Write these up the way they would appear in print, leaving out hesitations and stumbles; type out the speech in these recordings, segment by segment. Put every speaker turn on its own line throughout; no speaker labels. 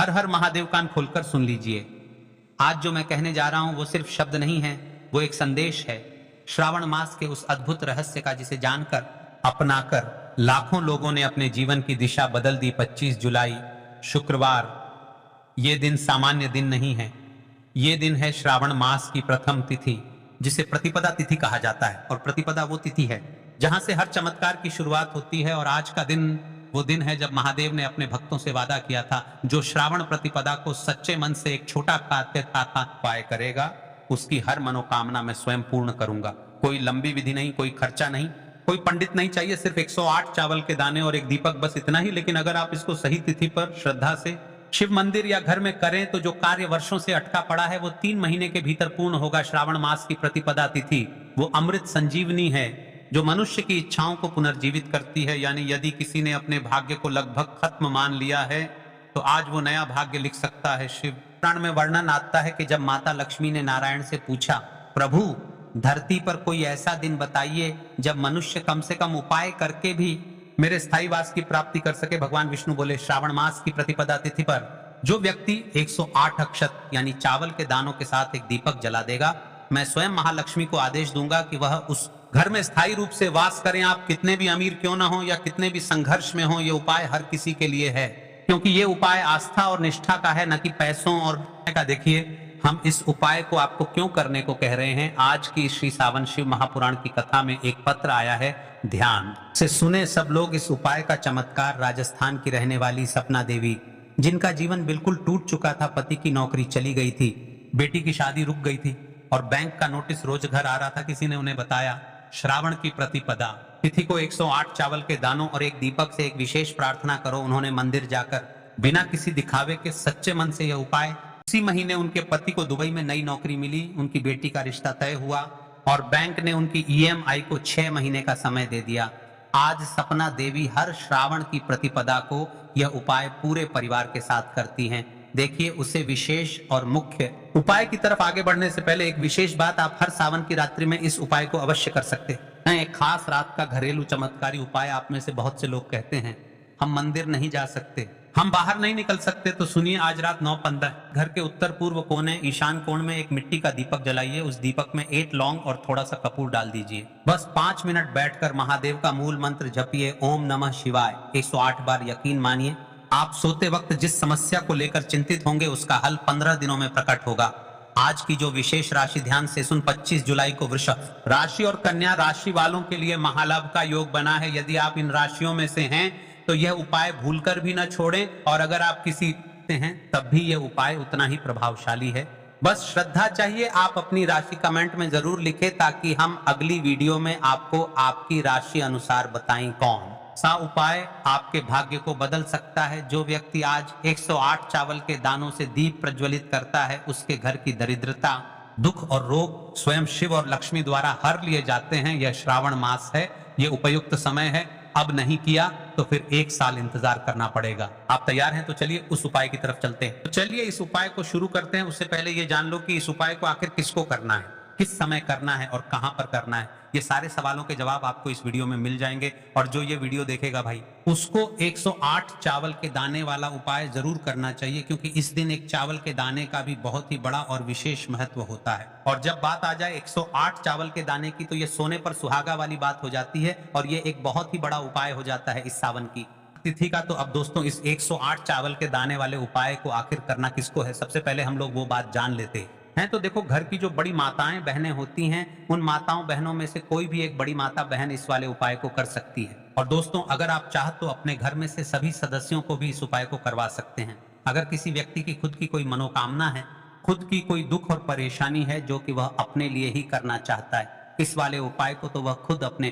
हर हर महादेव, कान खोलकर सुन लीजिए। आज जो मैं कहने जा रहा हूं वो सिर्फ शब्द नहीं है, वो एक संदेश है। श्रावण मास के उस अद्भुत रहस्य का जिसे जानकर, अपनाकर लाखों लोगों ने अपने जीवन की दिशा बदल दी। 25 जुलाई शुक्रवार, ये दिन सामान्य दिन नहीं है। ये दिन है श्रावण मास की प्रथम तिथि, जिसे प्रतिपदा तिथि कहा जाता है। और प्रतिपदा वो तिथि है जहां से हर चमत्कार की शुरुआत होती है। और आज का दिन वो दिन है जब महादेव ने अपने भक्तों से वादा किया था, जो श्रावण प्रतिपदा को सच्चे मन से एक छोटा उपाय करेगा, उसकी हर मनोकामना मैं स्वयं पूर्ण करूंगा। कोई लंबी विधि नहीं, कोई खर्चा नहीं, कोई पंडित नहीं चाहिए, सिर्फ 108 चावल के दाने और एक दीपक, बस इतना ही। लेकिन अगर आप इसको सही तिथि पर श्रद्धा से शिव मंदिर या घर में करें तो जो कार्य वर्षों से अटका पड़ा है वो 3 महीने के भीतर पूर्ण होगा। श्रावण मास की प्रतिपदा तिथि वो अमृत संजीवनी है जो मनुष्य की इच्छाओं को पुनर्जीवित करती है। यानी यदि किसी ने अपने भाग्य को लगभग खत्म मान लिया है तो आज वो नया भाग्य लिख सकता है। शिव पुराण में वर्णन आता है कि जब माता लक्ष्मी ने नारायण से पूछा, प्रभु धरती पर कोई ऐसा दिन बताइए जब मनुष्य कम से कम उपाय करके भी मेरे स्थायी वास की प्राप्ति कर सके। भगवान विष्णु बोले, श्रावण मास की प्रतिपदा तिथि पर जो व्यक्ति 108 अक्षत यानी चावल के दानों के साथ एक दीपक जला देगा, मैं स्वयं महालक्ष्मी को आदेश दूंगा कि वह उस घर में स्थायी रूप से वास करें। आप कितने भी अमीर क्यों ना हो या कितने भी संघर्ष में हो, ये उपाय हर किसी के लिए है, क्योंकि ये उपाय आस्था और निष्ठा का है, न कि पैसों और का। देखिए हम इस उपाय को आपको क्यों करने को कह रहे हैं। आज की श्री सावन शिव महापुराण की कथा में एक पत्र आया है, ध्यान से सुने सब लोग इस उपाय का चमत्कार। राजस्थान की रहने वाली सपना देवी, जिनका जीवन बिल्कुल टूट चुका था, पति की नौकरी चली गई थी, बेटी की शादी रुक गई थी और बैंक का नोटिस रोज घर आ रहा था। किसी ने उन्हें बताया, श्रावण की प्रतिपदा तिथि को 108 चावल के दानों और एक दीपक से एक विशेष प्रार्थना करो। उन्होंने मंदिर जाकर बिना किसी दिखावे के सच्चे मन से यह उपाय, इसी महीने उनके पति को दुबई में नई नौकरी मिली, उनकी बेटी का रिश्ता तय हुआ और बैंक ने उनकी ईएमआई को 6 महीने का समय दे दिया। आज सपना देवी हर श्रावण की प्रतिपदा को यह उपाय पूरे परिवार के साथ करती हैं। देखिए उसे विशेष और मुख्य उपाय की तरफ आगे बढ़ने से पहले एक विशेष बात, आप हर सावन की रात्रि में इस उपाय को अवश्य कर सकते हैं। एक खास रात का घरेलू चमत्कारी उपाय। आप में से बहुत से लोग कहते हैं हम मंदिर नहीं जा सकते, हम बाहर नहीं निकल सकते, तो सुनिए आज रात 9:15 घर के उत्तर पूर्व कोने ईशान कोण में एक मिट्टी का दीपक जलाइए। उस दीपक में 8 लौंग और थोड़ा सा कपूर डाल दीजिए। बस 5 मिनट बैठकर महादेव का मूल मंत्र जपिए, ओम नमः शिवाय 108 बार। यकीन मानिए आप सोते वक्त जिस समस्या को लेकर चिंतित होंगे उसका हल 15 दिनों में प्रकट होगा। आज की जो विशेष राशि, ध्यान से सुन, 25 जुलाई को वृषभ राशि और कन्या राशि वालों के लिए महालाभ का योग बना है। यदि आप इन राशियों में से हैं तो यह उपाय भूलकर भी न छोड़ें, और अगर आप किसी से हैं तब भी यह उपाय उतना ही प्रभावशाली है। बस श्रद्धा चाहिए। आप अपनी राशि कमेंट में जरूर लिखें ताकि हम अगली वीडियो में आपको आपकी राशि अनुसार बताएं कौन सा उपाय आपके भाग्य को बदल सकता है। जो व्यक्ति आज 108 चावल के दानों से दीप प्रज्वलित करता है, उसके घर की दरिद्रता, दुख और रोग स्वयं शिव और लक्ष्मी द्वारा हर लिए जाते हैं। यह श्रावण मास है, यह उपयुक्त समय है। अब नहीं किया तो फिर 1 साल इंतजार करना पड़ेगा। आप तैयार हैं? तो चलिए उस उपाय की तरफ चलते हैं। तो चलिए इस उपाय को शुरू करते हैं। उससे पहले ये जान लो कि इस उपाय को आखिर किसको करना है, किस समय करना है और कहां पर करना है। ये सारे सवालों के जवाब आपको इस वीडियो में मिल जाएंगे। और जो ये वीडियो देखेगा भाई, उसको 108 चावल के दाने वाला उपाय जरूर करना चाहिए, क्योंकि इस दिन एक चावल के दाने का भी बहुत ही बड़ा और विशेष महत्व होता है। और जब बात आ जाए 108 चावल के दाने की, तो ये सोने पर सुहागा वाली बात हो जाती है और ये एक बहुत ही बड़ा उपाय हो जाता है इस सावन की तिथि का। तो अब दोस्तों इस 108 चावल के दाने वाले उपाय को आखिर करना किसको है, सबसे पहले हम लोग वो बात जान लेते हैं। तो देखो, घर की जो बड़ी माताएं बहनें होती हैं, उन माताओं बहनों में से कोई भी एक बड़ी माता बहन इस वाले उपाय को कर सकती है। और दोस्तों अगर आप चाह तो अपने घर में से सभी सदस्यों को भी इस उपाय को करवा सकते हैं। अगर किसी व्यक्ति की खुद की कोई मनोकामना है, खुद की कोई दुख और परेशानी है जो कि वह अपने लिए ही करना चाहता है, इस वाले उपाय को तो वह खुद अपने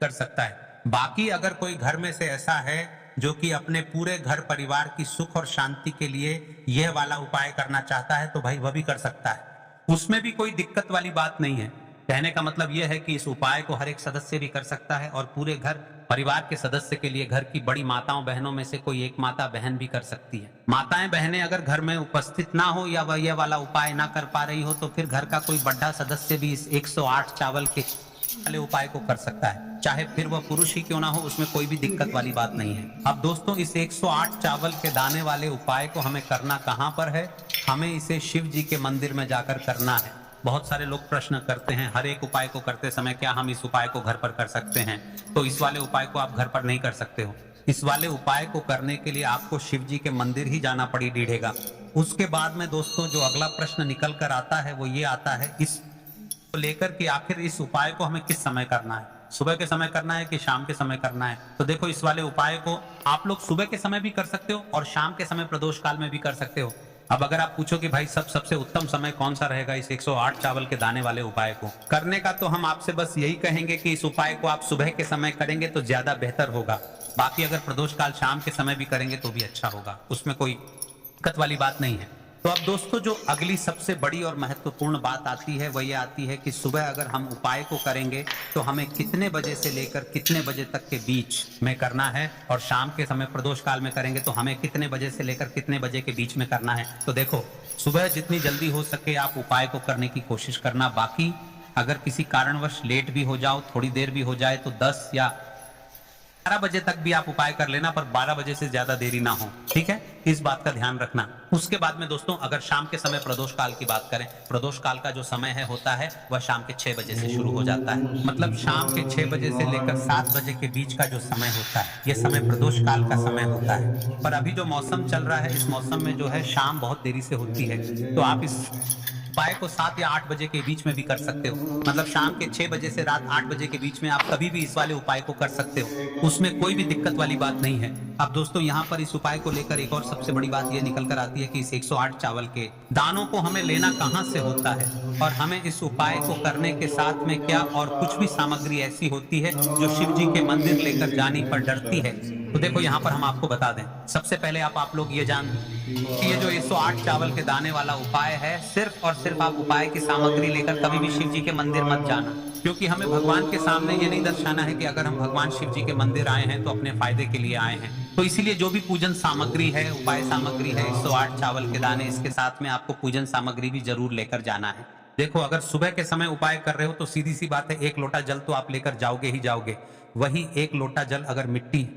कर सकता है। बाकी अगर कोई घर में से ऐसा है जो कि अपने पूरे घर परिवार की सुख और शांति के लिए यह वाला उपाय करना चाहता है, तो भाई वह भी कर सकता है। उसमें भी कोई दिक्कत वाली बात नहीं है। कहने का मतलब यह है कि इस उपाय को हर एक सदस्य भी कर सकता है और पूरे घर परिवार के सदस्य के लिए घर की बड़ी माताओं बहनों में से कोई एक माता बहन भी कर सकती है। माताएं बहनें अगर घर में उपस्थित ना हो या वह यह वाला उपाय ना कर पा रही हो, तो फिर घर का कोई बड़ा सदस्य भी इस 108 चावल के वाले उपाय को कर सकता है। चाहे फिर वह पुरुष ही क्यों ना हो, उसमें कोई भी दिक्कत वाली बात नहीं है। अब दोस्तों इस 108 चावल के दाने वाले उपाय को हमें करना कहाँ पर है? हमें इसे शिव जी के मंदिर में जाकर करना है। बहुत सारे लोग प्रश्न करते हैं हर एक उपाय को करते समय क्या हम इस उपाय को घर पर कर सकते हैं? तो इस वाले उपाय को आप घर पर नहीं कर सकते हो। इस वाले उपाय को करने के लिए आपको शिव जी के मंदिर ही जाना पड़ेगा। उसके बाद में दोस्तों जो अगला प्रश्न निकल कर आता है वो ये आता है इस को लेकर कि आखिर इस उपाय को हमें किस समय करना है, सुबह के समय करना है कि शाम के समय करना है? तो देखो इस वाले उपाय को आप लोग सुबह के समय भी कर सकते हो और शाम के समय प्रदोष काल में भी कर सकते हो। अब अगर आप पूछो कि भाई सबसे उत्तम समय कौन सा रहेगा इस 108 चावल के दाने वाले उपाय को करने का, तो हम आपसे बस यही कहेंगे कि इस उपाय को आप सुबह के समय करेंगे तो ज्यादा बेहतर होगा। बाकी अगर प्रदोष काल शाम के समय भी करेंगे तो भी अच्छा होगा, उसमें कोई दिक्कत वाली बात नहीं है। तो अब दोस्तों जो अगली सबसे बड़ी और महत्वपूर्ण बात आती है वह ये आती है कि सुबह अगर हम उपाय को करेंगे तो हमें कितने बजे से लेकर कितने बजे तक के बीच में करना है, और शाम के समय प्रदोष काल में करेंगे तो हमें कितने बजे से लेकर कितने बजे के बीच में करना है। तो देखो सुबह जितनी जल्दी हो सके आप उपाय को करने की कोशिश करना। बाकी अगर किसी कारणवश लेट भी हो जाओ, थोड़ी देर भी हो जाए, तो 10 या 12 बजे तक भी आप उपाय कर लेना, पर 12 बजे से ज्यादा देरी ना हो, ठीक है? इस बात का ध्यान रखना। उसके बाद में दोस्तों अगर शाम के समय प्रदोष काल की बात करें, प्रदोष काल का जो समय है होता है वह शाम के 6 बजे से शुरू हो जाता है। मतलब शाम के 6 बजे से लेकर 7 बजे के बीच का जो समय होता है यह समय प्रदोष काल का समय होता है। पर अभी जो मौसम चल रहा है इस मौसम में जो है शाम बहुत देरी से होती है, तो आप इस उपाय को 7 या 8 बजे के बीच में भी कर सकते हो। मतलब शाम के 6 बजे से रात 8 बजे के बीच में आप कभी भी इस वाले उपाय को कर सकते हो, उसमें कोई भी दिक्कत वाली बात नहीं है। अब दोस्तों यहाँ पर इस उपाय को लेकर एक और सबसे बड़ी बात यह निकल कर आती है कि इस 108 चावल के दानों को हमें लेना कहाँ से होता है, और हमें इस उपाय को करने के साथ में क्या और कुछ भी सामग्री ऐसी होती है जो शिव जी के मंदिर लेकर जाने पर डरती है। तो देखो यहाँ पर हम आपको बता दें, सबसे पहले आप लोग ये जान कि ये जो 108 चावल के दाने वाला उपाय है, सिर्फ और सिर्फ आप उपाय की सामग्री लेकर कभी भी शिव जी के मंदिर मत जाना, क्योंकि हमें भगवान के सामने ये नहीं दर्शाना है कि अगर हम भगवान शिव जी के मंदिर आए हैं तो अपने फायदे के लिए आए हैं। तो इसीलिए जो भी पूजन सामग्री है, उपाय सामग्री है, 108 चावल के दाने, इसके साथ में आपको पूजन सामग्री भी जरूर लेकर जाना है। देखो अगर सुबह के समय उपाय कर रहे हो तो सीधी सी बात है 1 लोटा जल तो आप लेकर जाओगे ही जाओगे। वही 1 लोटा जल अगर मिट्टी,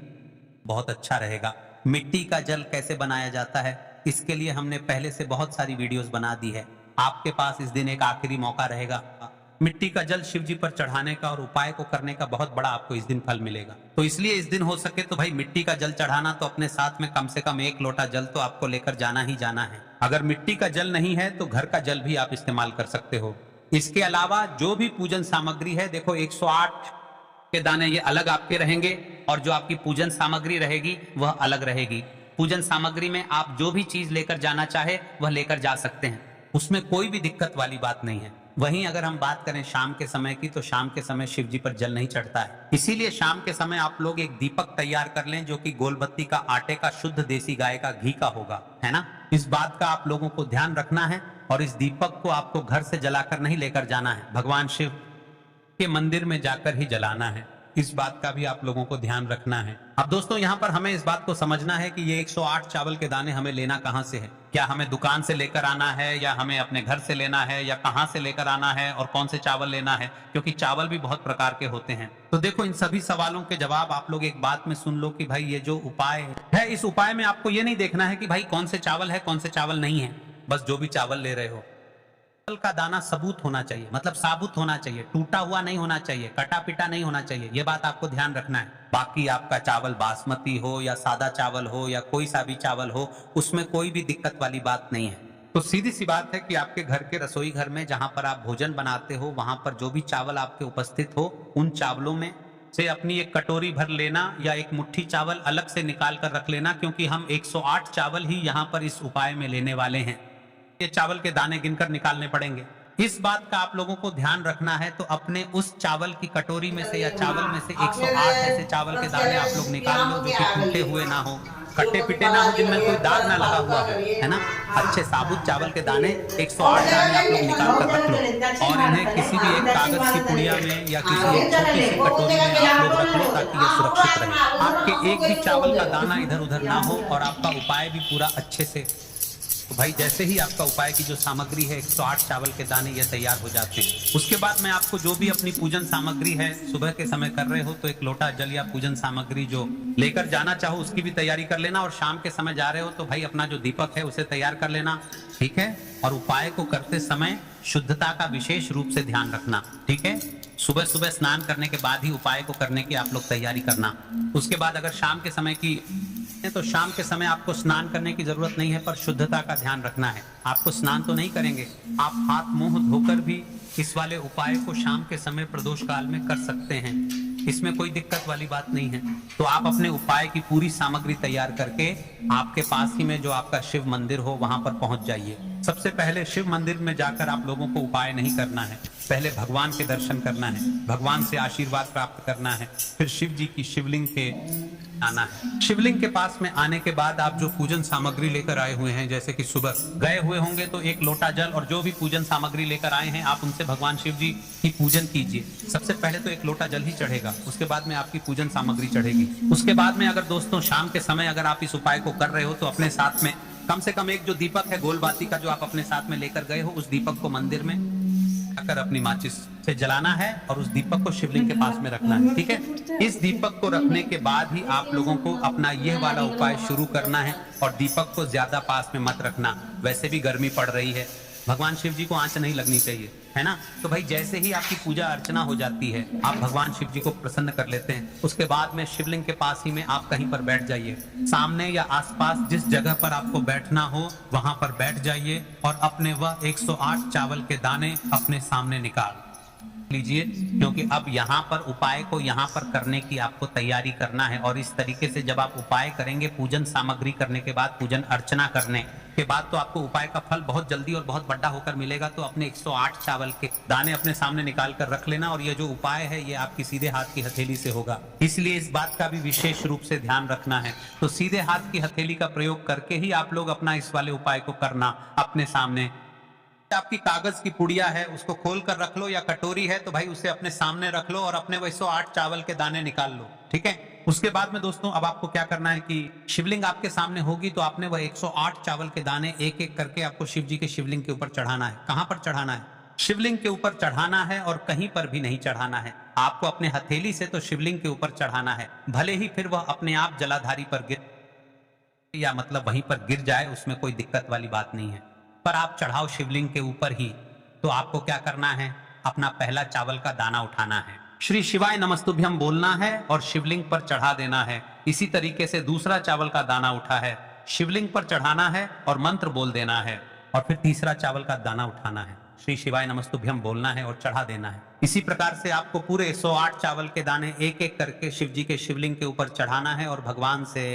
बहुत अच्छा रहेगा। मिट्टी का जल कैसे बनाया जाता है इसके लिए हमने पहले से बहुत सारी वीडियोस बना दी है। आपके पास इस दिन एक आखिरी मौका रहेगा मिट्टी का जल शिव जी पर चढ़ाने का और उपाय को करने का, बहुत बड़ा आपको इस दिन फल मिलेगा। तो इसलिए इस दिन हो सके तो भाई मिट्टी का जल चढ़ाना, तो अपने साथ में कम से कम 1 लोटा जल तो आपको लेकर जाना ही जाना है। अगर मिट्टी का जल नहीं है तो घर का जल भी आप इस्तेमाल कर सकते हो। इसके अलावा जो भी पूजन सामग्री है, देखो 108 के दाने ये अलग आपके रहेंगे और जो आपकी पूजन सामग्री रहेगी वह अलग रहेगी। पूजन सामग्री में आप जो भी चीज लेकर जाना चाहे वह लेकर जा सकते हैं, उसमें कोई भी दिक्कत वाली बात नहीं है। वहीं अगर हम बात करें शाम के समय की, तो शाम के समय शिव जी पर जल नहीं चढ़ता है, इसीलिए शाम के समय आप लोग एक दीपक तैयार कर लें जो कि गोलबत्ती का आटे का शुद्ध देसी गाय का घी का होगा, है ना? इस बात का आप लोगों को ध्यान रखना है। और इस दीपक को आपको घर से जलाकर नहीं लेकर जाना है, भगवान शिव के मंदिर में जाकर ही जलाना है। इस बात का भी आप लोगों को ध्यान रखना है। अब दोस्तों यहाँ पर हमें इस बात को समझना है कि ये 108 चावल के दाने हमें लेना कहाँ से है। क्या हमें दुकान से लेकर आना है, या हमें अपने घर से लेना है, या कहाँ से लेकर आना है, और कौन से चावल लेना है, क्योंकि चावल भी बहुत प्रकार के होते हैं। तो देखो इन सभी सवालों के जवाब आप लोग एक बात में सुन लो कि भाई ये जो उपाय है, इस उपाय में आपको ये नहीं देखना है कि भाई कौन से चावल है कौन से चावल नहीं है। बस जो भी चावल ले रहे हो, का दाना सबूत होना चाहिए, मतलब साबुत होना चाहिए, टूटा हुआ नहीं होना चाहिए, कटा पिटा नहीं होना चाहिए। यह बात आपको ध्यान रखना है। बाकी आपका चावल बासमती हो या सादा चावल हो या कोई सा भी चावल हो, उसमें कोई भी दिक्कत वाली बात नहीं है। तो सीधी सी बात है कि आपके घर के रसोई घर में जहां पर आप भोजन बनाते हो, वहां पर जो भी चावल आपके उपस्थित हो, उन चावलों में से अपनी एक कटोरी भर लेना या एक मुट्ठी चावल अलग से निकाल कर रख लेना, क्योंकि हम 108 चावल ही यहाँ पर इस उपाय में लेने वाले हैं। ये चावल के दाने गिनकर निकालने पड़ेंगे। इस बात का आप लोगों को ध्यान रखना है। तो अपने उस चावल की कटोरी में से या चावल में से 108 ऐसे चावल के दाने आप लोग निकाल लो जो कि टूटे हुए ना हो, कट्टे पिटे ना हो, जिनमें कोई दाग ना लगा हुआ है ना। अच्छे साबुत चावल के दाने 108 दाने आप लोग निकाल कर रख लो, और इन्हें किसी भी एक कागज की पुड़िया में या किसी एक छोटी सी कटोरी में आप लोग रख लो, ताकि ये सुरक्षित रहे। आपके एक भी चावल का दाना इधर उधर ना हो और आपका उपाय भी पूरा अच्छे से तो भाई जैसे ही आपका उपाय की जो सामग्री है 108 चावल के दाने ये तैयार हो जाते हैं। उसके बाद मैं आपको जो भी अपनी पूजन सामग्री है, सुबह के समय कर रहे हो तो एक लोटा जल या पूजन सामग्री जो लेकर जाना चाहो उसकी भी तैयारी कर लेना, और शाम के समय जा रहे हो तो भाई अपना जो दीपक है उसे तैयार कर लेना, ठीक है। और उपाय को करते समय शुद्धता का विशेष रूप से ध्यान रखना, ठीक है। सुबह सुबह स्नान करने के बाद ही उपाय को करने की आप लोग तैयारी करना। उसके बाद अगर शाम के समय की तो शाम के समय आपको स्नान करने की जरूरत नहीं है, पर शुद्धता का ध्यान रखना है। आपको स्नान तो नहीं करेंगे, आप हाथ मुंह धोकर भी इस वाले उपाय को शाम के समय प्रदोष काल में कर सकते हैं, इसमें कोई दिक्कत वाली बात नहीं है। तो आप अपने उपाय की पूरी सामग्री तैयार करके आपके पास ही में जो आपका शिव मंदिर हो वहां पर पहुंच जाइए। सबसे पहले शिव मंदिर में जाकर आप लोगों को उपाय नहीं करना है, पहले भगवान के दर्शन करना है, भगवान से आशीर्वाद प्राप्त करना है, फिर शिव जी की शिवलिंग के आना है। शिवलिंग के पास में आने के बाद आप जो पूजन सामग्री लेकर आए हुए हैं, जैसे कि सुबह गए हुए होंगे तो एक लोटा जल और जो भी पूजन सामग्री लेकर आए हैं आप उनसे भगवान शिव जी की पूजन कीजिए। सबसे पहले तो एक लोटा जल ही चढ़ेगा, उसके बाद में आपकी पूजन सामग्री चढ़ेगी। उसके बाद में अगर दोस्तों शाम के समय अगर आप इस उपाय को कर रहे हो तो अपने साथ में कम से कम एक जो दीपक है गोलबाती का जो आप अपने साथ में लेकर गए हो, उस दीपक को मंदिर में कर अपनी माचिस से जलाना है और उस दीपक को शिवलिंग के पास में रखना है, ठीक है। इस दीपक को रखने के बाद ही आप लोगों को अपना यह वाला उपाय शुरू करना है, और दीपक को ज्यादा पास में मत रखना, वैसे भी गर्मी पड़ रही है, भगवान शिव जी को आंच नहीं लगनी चाहिए, है ना। तो भाई जैसे ही आपकी पूजा अर्चना हो जाती है, आप भगवान शिव जी को प्रसन्न कर लेते हैं, उसके बाद में शिवलिंग के पास ही में आप कहीं पर बैठ जाइए, सामने या आसपास जिस जगह पर आपको बैठना हो वहां पर बैठ जाइए, और अपने वह 108 चावल के दाने अपने सामने निकाल लीजिए, क्योंकि अब यहाँ पर उपाय को यहाँ पर करने की आपको तैयारी करना है। और इस तरीके से जब आप उपाय करेंगे, पूजन सामग्री करने के बाद, पूजन अर्चना करने के बाद, तो आपको उपाय का फल बहुत जल्दी और बहुत बड़ा होकर मिलेगा। तो अपने 108 चावल के दाने अपने सामने निकाल कर रख लेना, और ये जो उपाय है ये आपकी सीधे हाथ की हथेली से होगा, इसलिए इस बात का भी विशेष रूप से ध्यान रखना है। तो सीधे हाथ की हथेली का प्रयोग करके ही आप लोग अपना इस वाले उपाय को करना। अपने सामने आपकी कागज की पुड़िया है उसको खोल कर रख लो, या कटोरी है तो भाई उसे अपने सामने रख लो और अपने 108 चावल के दाने निकाल लो, ठीक है। उसके बाद में दोस्तों अब आपको क्या करना है कि शिवलिंग आपके सामने होगी तो आपने वह 108 चावल के दाने एक एक करके आपको शिव जी के शिवलिंग के ऊपर चढ़ाना है। कहां पर चढ़ाना है? शिवलिंग के ऊपर चढ़ाना है, और कहीं पर भी नहीं चढ़ाना है। आपको अपने हथेली से तो शिवलिंग के ऊपर चढ़ाना है, भले ही फिर वह अपने आप जलाधारी पर गिर या मतलब वहीं पर गिर जाए, उसमें कोई दिक्कत वाली बात नहीं है, पर आप चढ़ाओ शिवलिंग के ऊपर ही। तो आपको क्या करना है, अपना पहला चावल का दाना उठाना है, श्री शिवाय नमस्तुभ्यम बोलना है और शिवलिंग पर चढ़ा देना है। इसी तरीके से दूसरा चावल का दाना उठा है, शिवलिंग पर चढ़ाना है और मंत्र बोल देना है, और फिर तीसरा चावल का दाना उठाना है, श्री शिवाय नमस्तुभ्यम बोलना है और चढ़ा देना है। इसी प्रकार से आपको पूरे 108 चावल के दाने एक एक करके शिव जी के शिवलिंग के ऊपर चढ़ाना है और भगवान से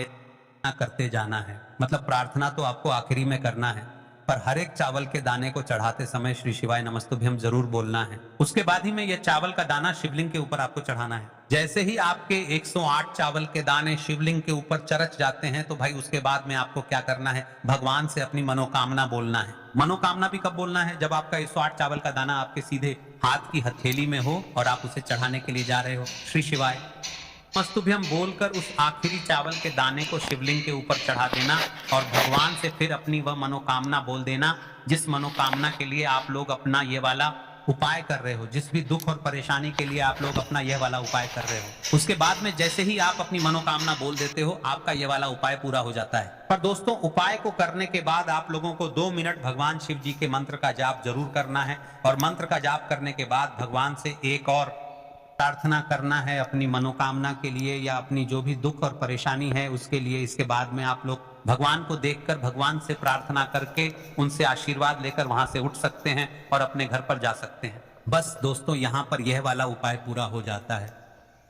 करते जाना है। मतलब प्रार्थना तो आपको आखिरी में करना है, पर हर एक चावल के दाने को चढ़ाते समय श्री शिवाय नमस्तुभ्यम जरूर बोलना है। उसके बाद ही में यह चावल का दाना शिवलिंग के ऊपर आपको चढ़ाना है। जैसे ही आपके 108 चावल के दाने शिवलिंग के ऊपर चरच जाते हैं तो भाई उसके बाद में आपको क्या करना है, भगवान से अपनी मनोकामना बोलना है। मनोकामना भी कब बोलना है, जब आपका 108 चावल का दाना आपके सीधे हाथ की हथेली में हो और आप उसे चढ़ाने के लिए जा रहे हो। श्री शिवाय नमस्तुभ्यम बोलकर उस आखिरी चावल के दाने को शिवलिंग के ऊपर चढ़ा देना और भगवान से फिर अपनी वह मनोकामना बोल देना, जिस मनोकामना के लिए आप लोग अपना ये वाला उपाय कर रहे हो, जिस भी दुख और परेशानी के लिए आप लोग अपना यह वाला उपाय कर रहे हो। उसके बाद में जैसे ही आप अपनी मनोकामना बोल देते हो, आपका यह वाला उपाय पूरा हो जाता है। पर दोस्तों, उपाय को करने के बाद आप लोगों को 2 मिनट भगवान शिव जी के मंत्र का जाप जरूर करना है, और मंत्र का जाप करने के बाद भगवान से एक और प्रार्थना करना है अपनी मनोकामना के लिए, या अपनी जो भी दुख और परेशानी है उसके लिए। इसके बाद में आप लोग भगवान को देखकर, भगवान से प्रार्थना करके, उनसे आशीर्वाद लेकर वहां से उठ सकते हैं और अपने घर पर जा सकते हैं। बस दोस्तों, यहाँ पर यह वाला उपाय पूरा हो जाता है।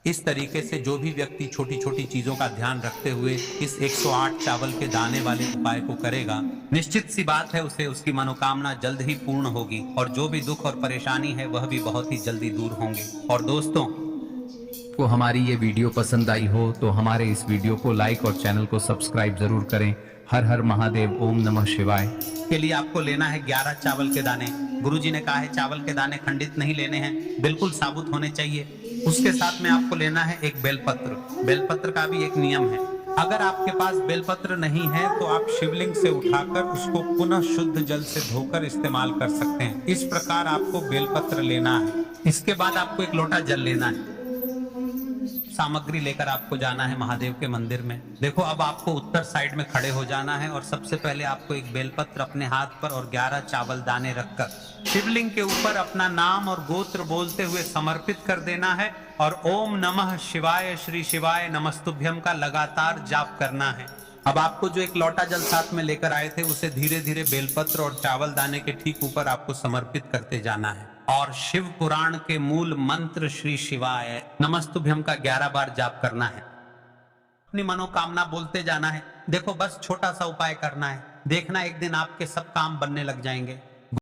इस तरीके से जो भी व्यक्ति छोटी छोटी चीजों का ध्यान रखते हुए इस 108 चावल के दाने वाले उपाय को करेगा, निश्चित सी बात है उसे उसकी मनोकामना जल्द ही पूर्ण होगी, और जो भी दुख और परेशानी है वह भी बहुत ही जल्दी दूर होंगे। और दोस्तों,
को हमारी ये वीडियो पसंद आई हो तो हमारे इस वीडियो को लाइक और चैनल को सब्सक्राइब जरूर करें। हर हर महादेव, ओम नमः शिवाय।
के लिए आपको लेना है 11 चावल के दाने। गुरुजी ने कहा है चावल के दाने खंडित नहीं लेने हैं, बिल्कुल साबुत होने चाहिए। उसके साथ में आपको लेना है एक बेलपत्र। बेलपत्र का भी एक नियम है, अगर आपके पास बेलपत्र नहीं है तो आप शिवलिंग से उठाकर उसको पुनः शुद्ध जल से धोकर इस्तेमाल कर सकते हैं। इस प्रकार आपको बेलपत्र लेना है। इसके बाद आपको एक लोटा जल लेना है। सामग्री लेकर आपको जाना है महादेव के मंदिर में। देखो, अब आपको उत्तर साइड में खड़े हो जाना है और सबसे पहले आपको एक बेलपत्र अपने हाथ पर और 11 चावल दाने रखकर शिवलिंग के ऊपर अपना नाम और गोत्र बोलते हुए समर्पित कर देना है और ओम नमः शिवाय श्री शिवाय नमस्तुभ्यम का लगातार जाप करना है। अब आपको जो एक लोटा जल साथ में लेकर आए थे उसे धीरे धीरे बेलपत्र और चावल दाने के ठीक ऊपर आपको समर्पित करते जाना है और शिव पुराण के मूल मंत्र श्री शिवाय नमस्तुभ्यम का 11 बार जाप करना है। अपनी मनोकामना बोलते जाना है। देखो, बस छोटा सा उपाय करना है, देखना एक दिन आपके सब काम बनने लग जाएंगे।